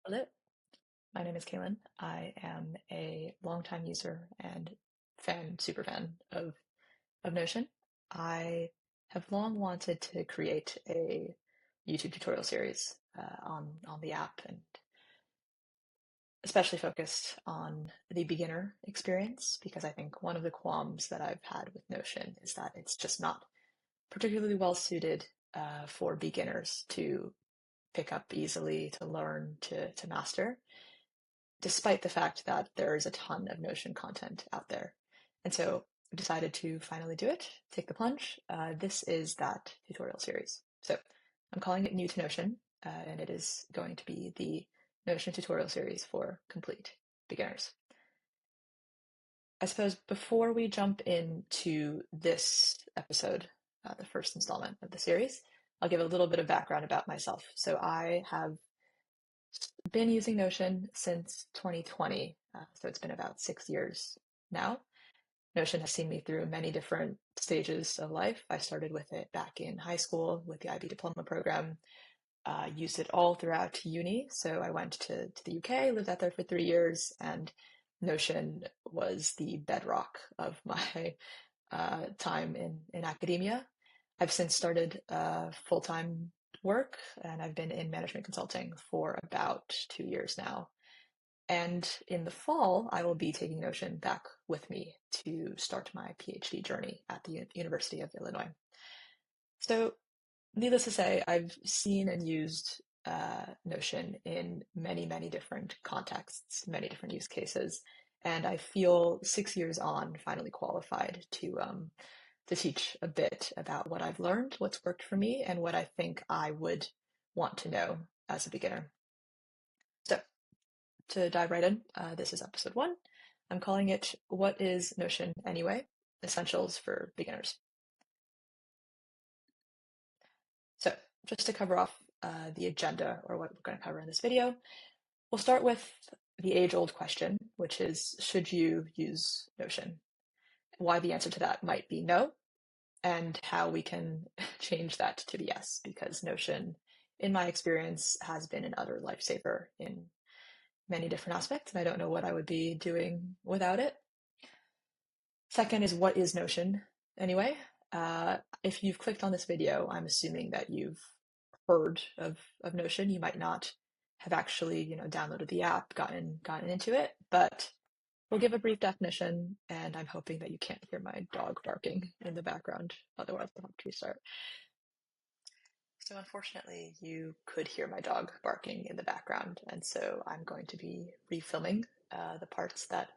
Hello, my name is Kaylin. I am a longtime user and super fan of Notion. I have long wanted to create a YouTube tutorial series on the app, and especially focused on the beginner experience, because I think one of the qualms that I've had with Notion is that it's just not particularly well suited for beginners to pick up easily, to learn, to master, despite the fact that there is a ton of Notion content out there. And so I decided to finally do it, take the plunge. This is that tutorial series. So I'm calling it New to Notion, and it is going to be the Notion tutorial series for complete beginners. I suppose before we jump into this episode, the first installment of the series, I'll give a little bit of background about myself. So I have been using Notion since 2020, so it's been about 6 years now. Notion has seen me through many different stages of life. I started with it back in high school with the IB diploma program, used it all throughout uni. So I went to the UK, lived out there for 3 years, and Notion was the bedrock of my time in academia. I've since started full-time work, and I've been in management consulting for about 2 years now. And in the fall, I will be taking Notion back with me to start my PhD journey at the University of Illinois. So, needless to say, I've seen and used Notion in many, many different contexts, many different use cases, and I feel 6 years on, finally qualified to teach a bit about what I've learned, what's worked for me, and what I think I would want to know as a beginner. So, to dive right in, this is episode 1. I'm calling it What is Notion Anyway? Essentials for Beginners. So, just to cover off the agenda, or what we're going to cover in this video, we'll start with the age-old question, which is, should you use Notion? Why the answer to that might be no, and how we can change that to be yes, because Notion, in my experience, has been an utter lifesaver in many different aspects, and I don't know what I would be doing without it. Second is, what is Notion anyway? If you've clicked on this video, I'm assuming that you've heard of Notion. You might not have actually, downloaded the app, gotten into it, but we'll give a brief definition, and I'm hoping that you can't hear my dog barking in the background. Otherwise, I'll have to restart. So unfortunately, you could hear my dog barking in the background, and so I'm going to be refilming the parts that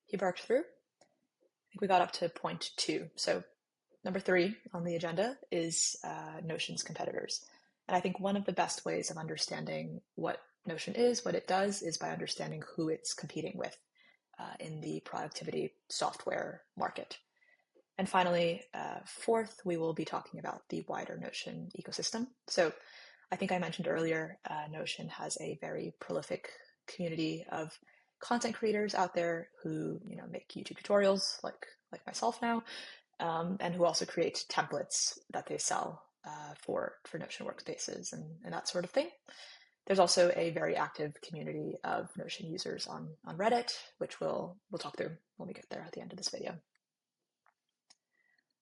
he barked through. I think we got up to point 2. So number 3 on the agenda is Notion's competitors. And I think one of the best ways of understanding what Notion is, what it does, is by understanding who it's competing with in the productivity software market. And finally, fourth, we will be talking about the wider Notion ecosystem. So I think I mentioned earlier, Notion has a very prolific community of content creators out there who, make YouTube tutorials like myself now, and who also create templates that they sell for Notion workspaces and that sort of thing. There's also a very active community of Notion users on Reddit, which we'll talk through when we get there at the end of this video.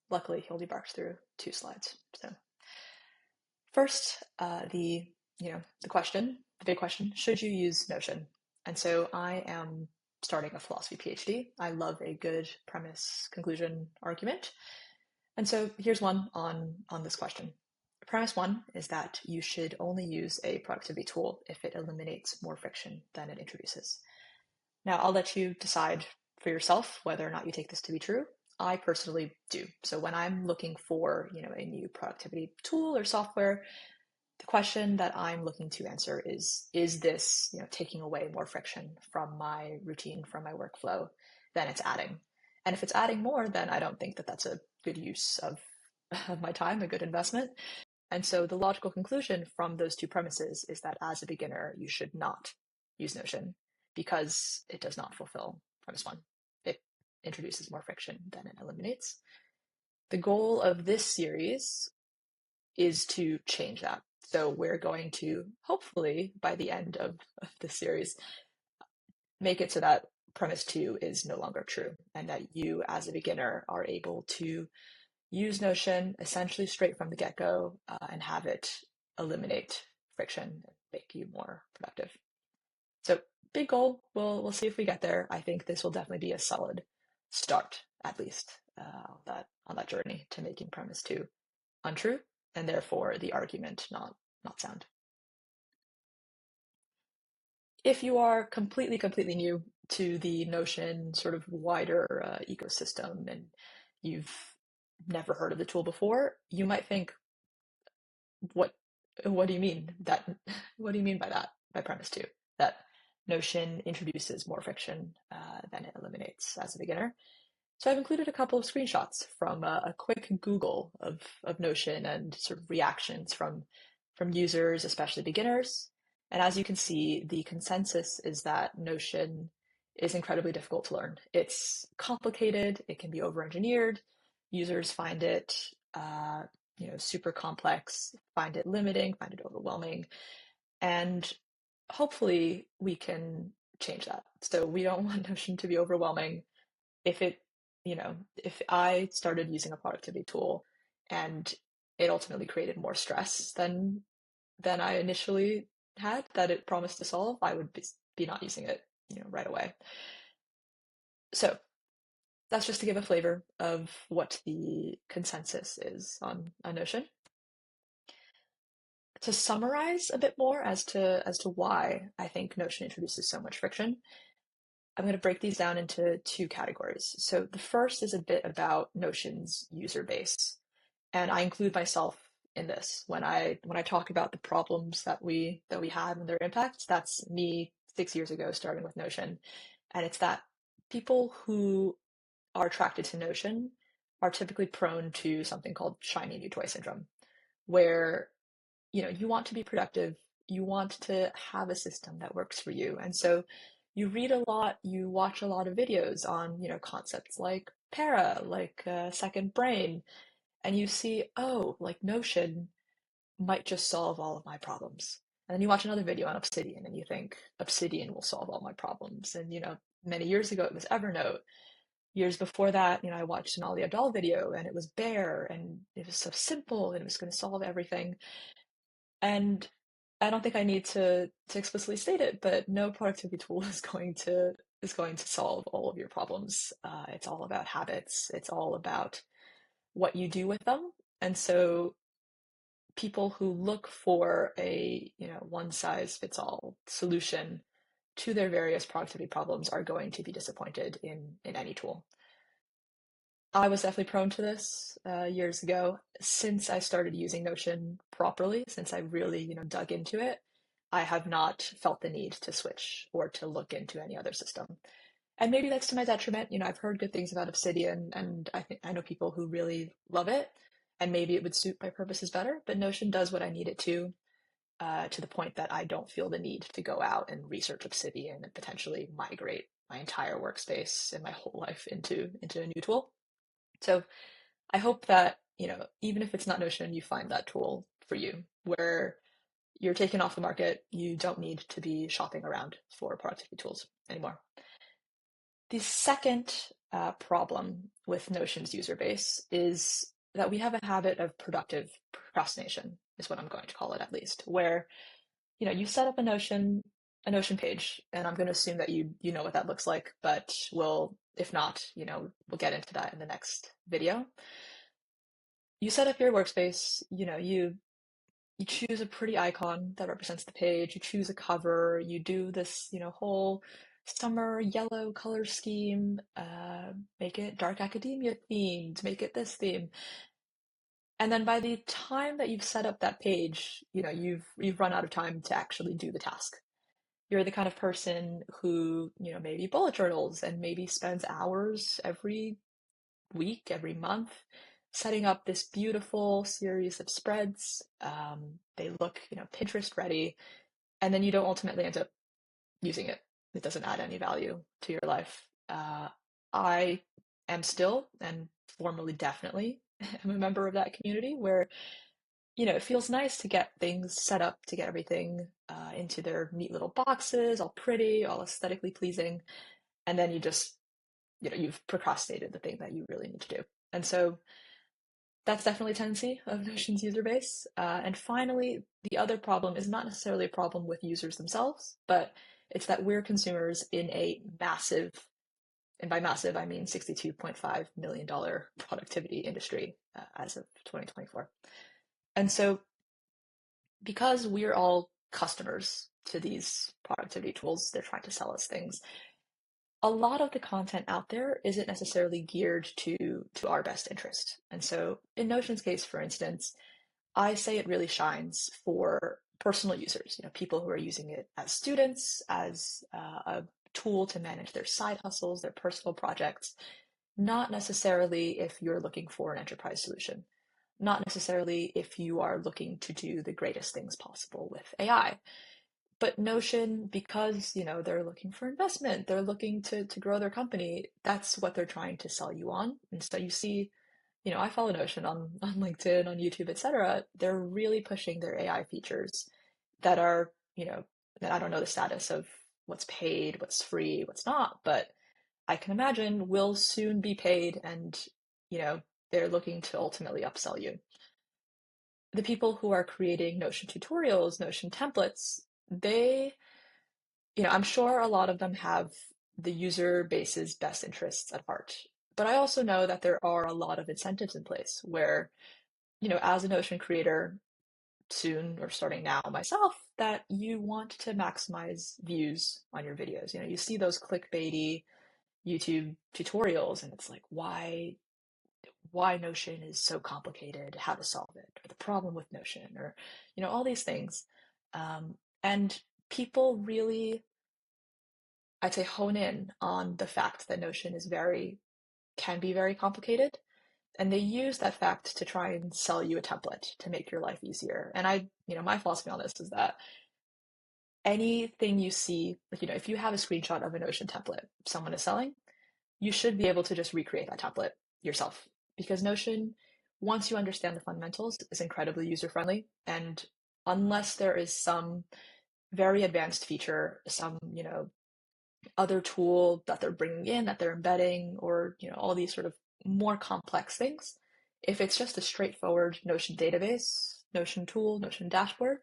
Luckily, he only barked through 2 slides. So first, the question, the big question, should you use Notion? And so I am starting a philosophy PhD. I love a good premise, conclusion, argument. And so here's one on this question. Premise 1 is that you should only use a productivity tool if it eliminates more friction than it introduces. Now, I'll let you decide for yourself whether or not you take this to be true. I personally do. So when I'm looking for, a new productivity tool or software, the question that I'm looking to answer is this, taking away more friction from my routine, from my workflow than it's adding? And if it's adding more, then I don't think that that's a good use of my time, a good investment. And so the logical conclusion from those 2 premises is that as a beginner, you should not use Notion because it does not fulfill premise 1. It introduces more friction than it eliminates. The goal of this series is to change that. So we're going to hopefully by the end of this series make it so that premise two is no longer true and that you as a beginner are able to use Notion essentially straight from the get-go and have it eliminate friction and make you more productive. So big goal. We'll see if we get there. I think this will definitely be a solid start, at least, on that journey to making premise two untrue, and therefore the argument not sound. If you are completely new to the Notion sort of wider ecosystem and you've never heard of the tool before, you might think, what what do you mean that what do you mean by that, by premise two, that Notion introduces more friction than it eliminates as a beginner? So I've included a couple of screenshots from a quick Google of Notion and sort of reactions from users, especially beginners. And as you can see, the consensus is that Notion is incredibly difficult to learn. It's complicated, it can be over-engineered, users find it super complex, find it limiting, find it overwhelming, and hopefully we can change that. So we don't want Notion to be overwhelming. If it, if I started using a productivity tool and it ultimately created more stress than I initially had that it promised to solve, I would be not using it, right away. So that's just to give a flavor of what the consensus is on Notion. To summarize a bit more as to why I think Notion introduces so much friction, I'm going to break these down into two categories. So the first is a bit about Notion's user base, and I include myself in this when I talk about the problems that we had and their impacts. That's me 6 years ago starting with Notion, and it's that people who are attracted to Notion are typically prone to something called shiny new toy syndrome, where you want to be productive, you want to have a system that works for you. And so you read a lot, you watch a lot of videos on, concepts like para, like second brain, and you see, oh, like Notion might just solve all of my problems. And then you watch another video on Obsidian and you think Obsidian will solve all my problems. And, many years ago it was Evernote. Years before that, I watched an Ali Abdaal video and it was Bear and it was so simple and it was going to solve everything. And I don't think I need to explicitly state it, but no productivity tool is going to solve all of your problems. It's all about habits. It's all about what you do with them. And so people who look for a one size fits all solution to their various productivity problems are going to be disappointed in any tool. I was definitely prone to this years ago. Since I started using Notion properly, since I really, dug into it, I have not felt the need to switch or to look into any other system. And maybe that's to my detriment. I've heard good things about Obsidian, and I know people who really love it, and maybe it would suit my purposes better. But Notion does what I need it to the point that I don't feel the need to go out and research Obsidian and potentially migrate my entire workspace and my whole life into a new tool. So I hope that, even if it's not Notion, you find that tool for you where you're taken off the market. You don't need to be shopping around for productivity tools anymore. The second problem with Notion's user base is that we have a habit of productive procrastination, is what I'm going to call it, at least, where, you set up a Notion page, and I'm going to assume that you know what that looks like, but if not, we'll get into that in the next video. You set up your workspace, you choose a pretty icon that represents the page, you choose a cover, you do this, whole summer yellow color scheme, make it dark academia themed, make it this theme. And then by the time that you've set up that page, you've run out of time to actually do the task. You're the kind of person who, maybe bullet journals and maybe spends hours every week, every month, setting up this beautiful series of spreads. They look, Pinterest ready, and then you don't ultimately end up using it. It doesn't add any value to your life. I am still, and formerly definitely, am a member of that community where it feels nice to get things set up, to get everything into their neat little boxes, all pretty, all aesthetically pleasing, and then you've procrastinated the thing that you really need to do. And so that's definitely a tendency of Notion's user base. And finally, the other problem is not necessarily a problem with users themselves, but it's that we're consumers in a massive, and by massive, I mean $62.5 million productivity industry as of 2024. And so because we're all customers to these productivity tools, they're trying to sell us things. A lot of the content out there isn't necessarily geared to our best interest. And so in Notion's case, for instance, I say it really shines for personal users, people who are using it as students, as a tool to manage their side hustles, their personal projects, not necessarily if you're looking for an enterprise solution, not necessarily if you are looking to do the greatest things possible with AI. But Notion, because they're looking for investment, they're looking to grow their company. That's what they're trying to sell you on. And so you see, I follow Notion on LinkedIn, on YouTube, etc. They're really pushing their AI features that are, that I don't know the status of what's paid, what's free, what's not, but I can imagine will soon be paid, and you know they're looking to ultimately upsell you. The people who are creating Notion tutorials, Notion templates, they, I'm sure a lot of them have the user base's best interests at heart. But I also know that there are a lot of incentives in place where, as a Notion creator, soon or starting now myself, that you want to maximize views on your videos. You see those clickbaity YouTube tutorials, and it's like, why Notion is so complicated, how to solve it, or the problem with Notion, or all these things. And people really, I'd say, hone in on the fact that Notion can be very complicated, and they use that fact to try and sell you a template to make your life easier. And my philosophy on this is that anything you see, like, if you have a screenshot of a Notion template someone is selling, you should be able to just recreate that template yourself, because Notion, once you understand the fundamentals, is incredibly user friendly. And unless there is some very advanced feature, some, other tool that they're bringing in, that they're embedding, or, all these sort of more complex things, if it's just a straightforward Notion database, Notion tool, Notion dashboard,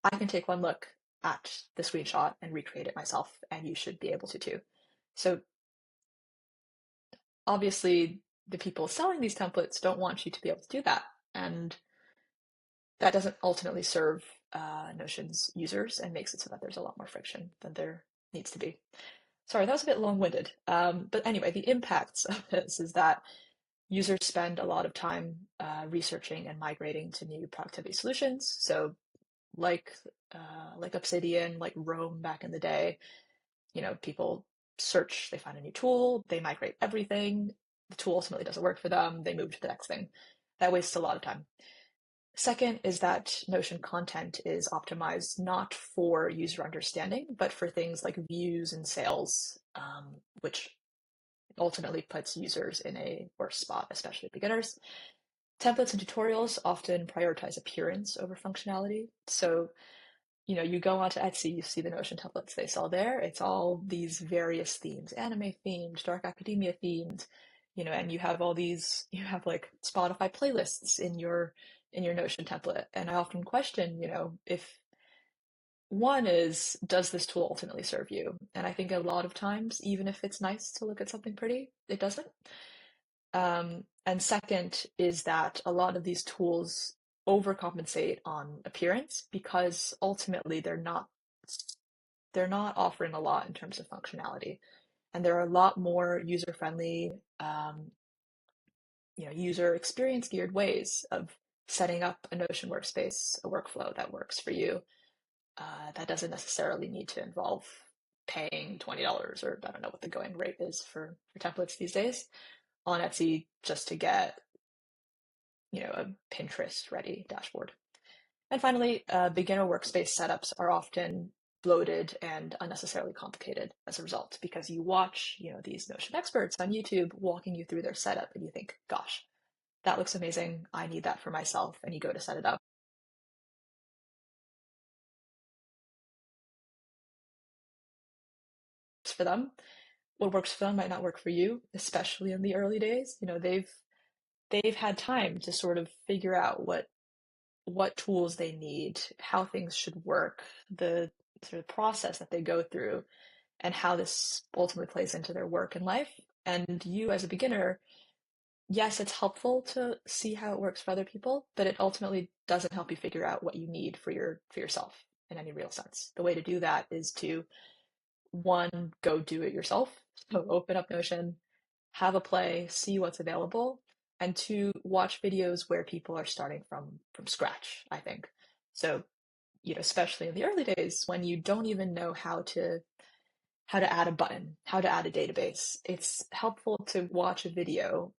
I can take one look at the screenshot and recreate it myself, and you should be able to too. So obviously, the people selling these templates don't want you to be able to do that, and that doesn't ultimately serve Notion's users and makes it so that there's a lot more friction than there needs to be. Sorry, that was a bit long-winded. But anyway, the impacts of this is that users spend a lot of time researching and migrating to new productivity solutions. So like Obsidian, like Roam back in the day, people search, they find a new tool, they migrate everything. The tool ultimately doesn't work for them. They move to the next thing. That wastes a lot of time. Second is that Notion content is optimized not for user understanding, but for things like views and sales, which ultimately puts users in a worse spot, especially beginners. Templates and tutorials often prioritize appearance over functionality. So, you go onto Etsy, you see the Notion templates they sell there. It's all these various themes, anime themed, dark academia themed, and you have like Spotify playlists in your Notion template. And I often question, if one is, does this tool ultimately serve you? And I think a lot of times, even if it's nice to look at something pretty, it doesn't. And second is that a lot of these tools overcompensate on appearance because ultimately they're not offering a lot in terms of functionality. And there are a lot more user-friendly, user experience geared ways of setting up a Notion workspace, a workflow that works for you. That doesn't necessarily need to involve paying $20, or I don't know what the going rate is for templates these days, on Etsy just to get, a Pinterest ready dashboard. And finally, beginner workspace setups are often bloated and unnecessarily complicated as a result, because you watch, these Notion experts on YouTube walking you through their setup and you think, gosh, that looks amazing. I need that for myself. And you go to set it up for them. What works for them might not work for you, especially in the early days. They've had time to sort of figure out what tools they need, how things should work, the sort of process that they go through, and how this ultimately plays into their work and life. And you, as a beginner, yes, it's helpful to see how it works for other people, but it ultimately doesn't help you figure out what you need for yourself in any real sense. The way to do that is to, one, go do it yourself. So open up Notion, have a play, see what's available, and two, watch videos where people are starting from scratch, I think. So, especially in the early days when you don't even know how to add a button, how to add a database, it's helpful to watch a video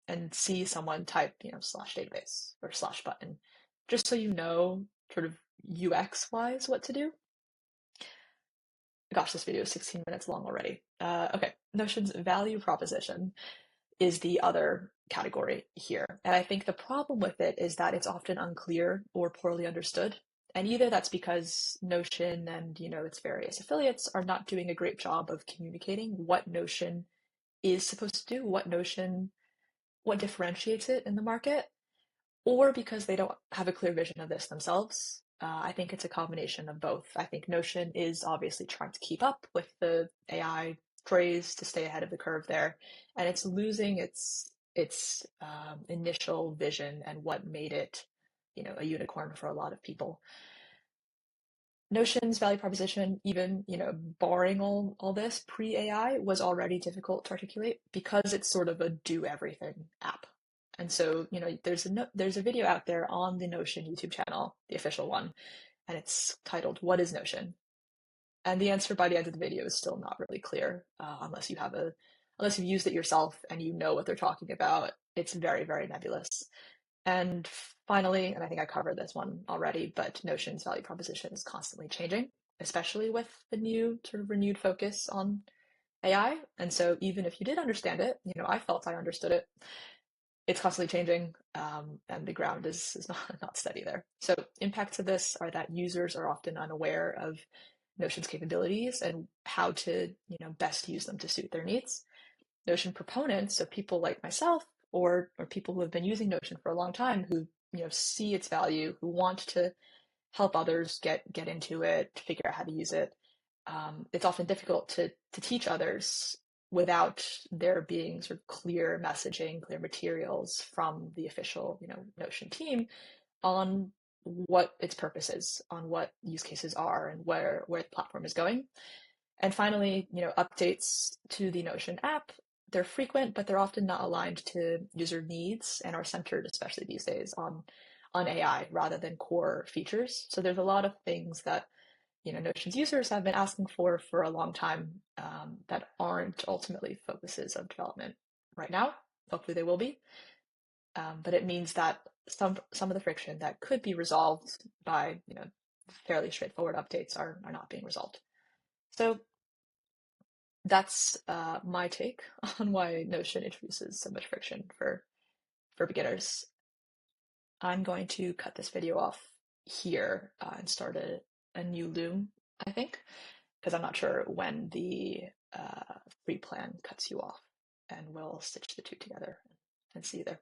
and see someone type, slash database or slash button, just so you know sort of UX wise what to do. Gosh, this video is 16 minutes long already. Okay, Notion's value proposition is the other category here. And I think the problem with it is that it's often unclear or poorly understood. And either that's because Notion and, its various affiliates are not doing a great job of communicating what Notion is supposed to do, what differentiates it in the market, or because they don't have a clear vision of this themselves. I think it's a combination of both. I think Notion is obviously trying to keep up with the AI craze to stay ahead of the curve there, and it's losing its initial vision and what made it, a unicorn for a lot of people. Notion's value proposition, even, barring all this pre-AI, was already difficult to articulate because it's sort of a do everything app. And so, there's a video out there on the Notion YouTube channel, the official one, and it's titled, "What is Notion?" And the answer by the end of the video is still not really clear, unless you've used it yourself and you know what they're talking about. It's very, very nebulous. And finally, and I think I covered this one already, but Notion's value proposition is constantly changing, especially with the new sort of renewed focus on AI. And so even if you did understand it, I felt I understood it, it's constantly changing, and the ground is not steady there. So impacts of this are that users are often unaware of Notion's capabilities and how to, best use them to suit their needs. Notion proponents, so people like myself or people who have been using Notion for a long time, who see its value, who want to help others get into it, to figure out how to use it. It's often difficult to teach others without there being sort of clear messaging, clear materials from the official, Notion team on what its purpose is, on what use cases are, and where the platform is going. And finally, updates to the Notion app, they're frequent, but they're often not aligned to user needs and are centered, especially these days, on AI rather than core features. So there's a lot of things that Notion's users have been asking for a long time, that aren't ultimately focuses of development right now. Hopefully they will be. But it means that some of the friction that could be resolved by fairly straightforward updates are not being resolved. So that's my take on why Notion introduces so much friction for beginners. I'm going to cut this video off here, and start a new Loom, I think, because I'm not sure when the free plan cuts you off, and we'll stitch the two together and see you there.